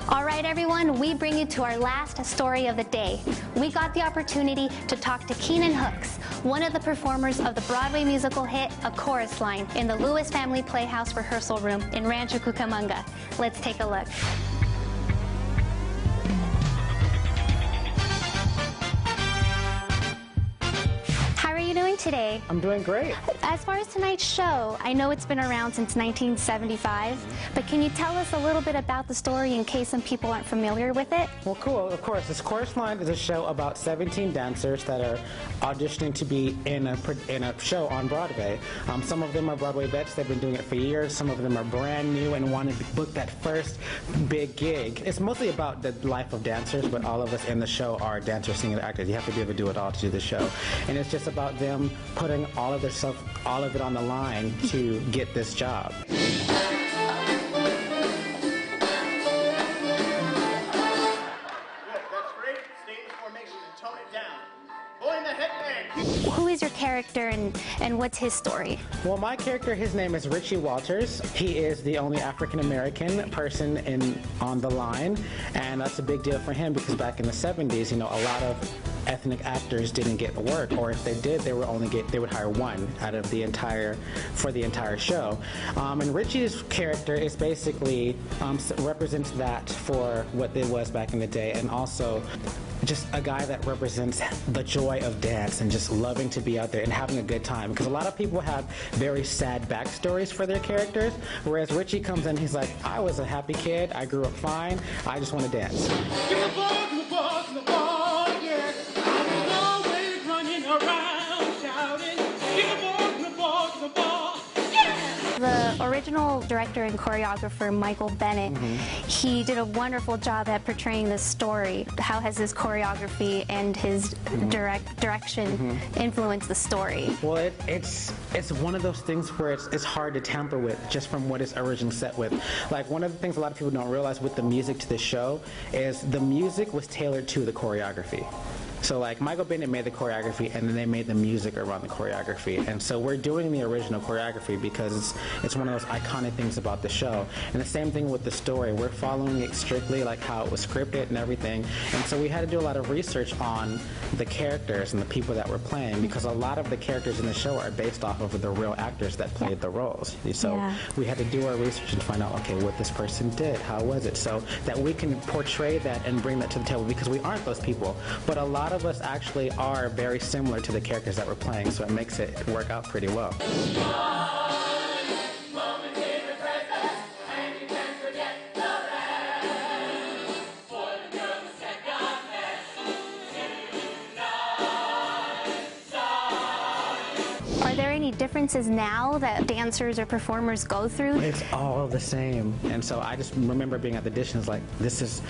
All right, everyone, we bring you to our last story of the day. We got the opportunity to talk to Keenon Hooks, one of the performers of the Broadway musical hit A Chorus Line in the Lewis Family Playhouse rehearsal room in Rancho Cucamonga. Let's take a look. How are you doing today? I'm doing great. As far as tonight's show, I know it's been around since 1975, but can you tell us a little bit about the story in case some people aren't familiar with it? Well, cool, of course. This Chorus Line is a show about 17 dancers that are auditioning to be in a show on Broadway. Some of them are Broadway vets. They've been doing it for years. Some of them are brand new and wanted to book that first big gig. It's mostly about the life of dancers, but all of us in the show are dancers, singers, actors. You have to be able to do it all to do the show. And it's just about them putting all of their stuff, all of it on the line to get this job. Who is your character and what's his story? Well, my character, his name is Richie Walters. He is the only African-American person on the line, and that's a big deal for him because back in the 70s, you know, a lot of ethnic actors didn't get work, or if they did, they would hire one out of the entire show. And Richie's character is basically represents that for what it was back in the day, and also just a guy that represents the joy of dance and just loving to be out there and having a good time. Because a lot of people have very sad backstories for their characters, whereas Richie comes in, he's like, I was a happy kid, I grew up fine, I just want to dance. Give the ball, yeah. I was always running around shouting, give the ball, yeah. The original director and choreographer, Michael Bennett, he did a wonderful job at portraying this story. How has his choreography and his direction influenced the story? Well, it's one of those things where it's hard to tamper with just from what it's originally set with. Like, one of the things a lot of people don't realize with the music to this show is the music was tailored to the choreography. So like Michael Bennett made the choreography and then they made the music around the choreography. And so we're doing the original choreography because it's one of those iconic things about the show. And the same thing with the story. We're following it strictly like how it was scripted and everything. And so we had to do a lot of research on the characters and the people that we're playing because a lot of the characters in the show are based off of the real actors that played the roles. So we had to do our research and find out, okay, what this person did, how was it, so that we can portray that and bring that to the table because we aren't those people. But a lot of us actually are very similar to the characters that we're playing, so it makes it work out pretty well. Are there any differences now that dancers or performers go through? It's all the same. And so I just remember being at the auditions like, this is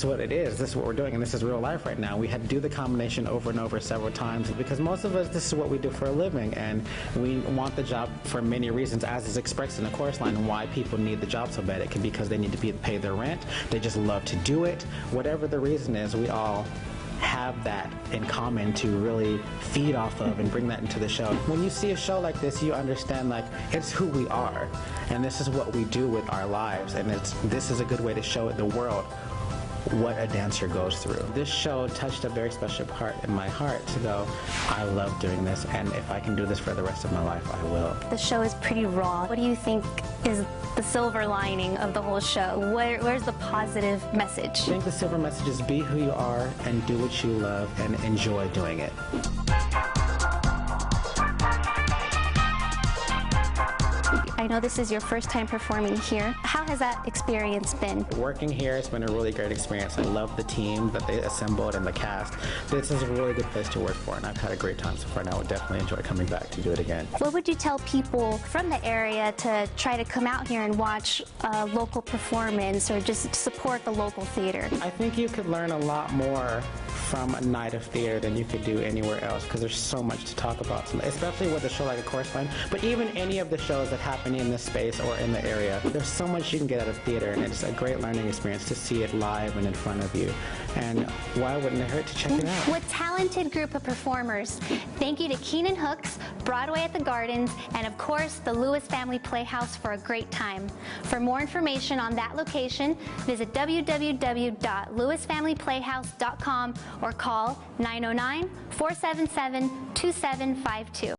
what it is, this is what we're doing, and this is real life right now. We had to do the combination over and over several times because most of us, this is what we do for a living, and we want the job for many reasons, as is expressed in the chorus line, and why people need the job so bad. It can be because they need to pay their rent, they just love to do it. Whatever the reason is, we all have that in common to really feed off of and bring that into the show. When you see a show like this, you understand like it's who we are, and this is what we do with our lives, and this is a good way to show the world what a dancer goes through. This show touched a very special part in my heart to go, I love doing this, and if I can do this for the rest of my life, I will. The show is pretty raw. What do you think is the silver lining of the whole show? Where's the positive message? I think the silver message is be who you are and do what you love and enjoy doing it. I know this is your first time performing here. How has that experience been? Working here has been a really great experience. I love the team that they assembled and the cast. This is a really good place to work for, and I've had a great time so far, and I would definitely enjoy coming back to do it again. What would you tell people from the area to try to come out here and watch a local performance or just support the local theater? I think you could learn a lot more from a night of theater than you could do anywhere else because there's so much to talk about, especially with a show like A Chorus Line, but even any of the shows that happen in this space or in the area. There's so much most you can get out of theater, and it's a great learning experience to see it live and in front of you. And why wouldn't it hurt to check it out? What talented group of performers. Thank you to Keenon Hooks, Broadway at the Gardens, and of course the Lewis Family Playhouse for a great time. For more information on that location, visit www.lewisfamilyplayhouse.com or call 909-477-2752.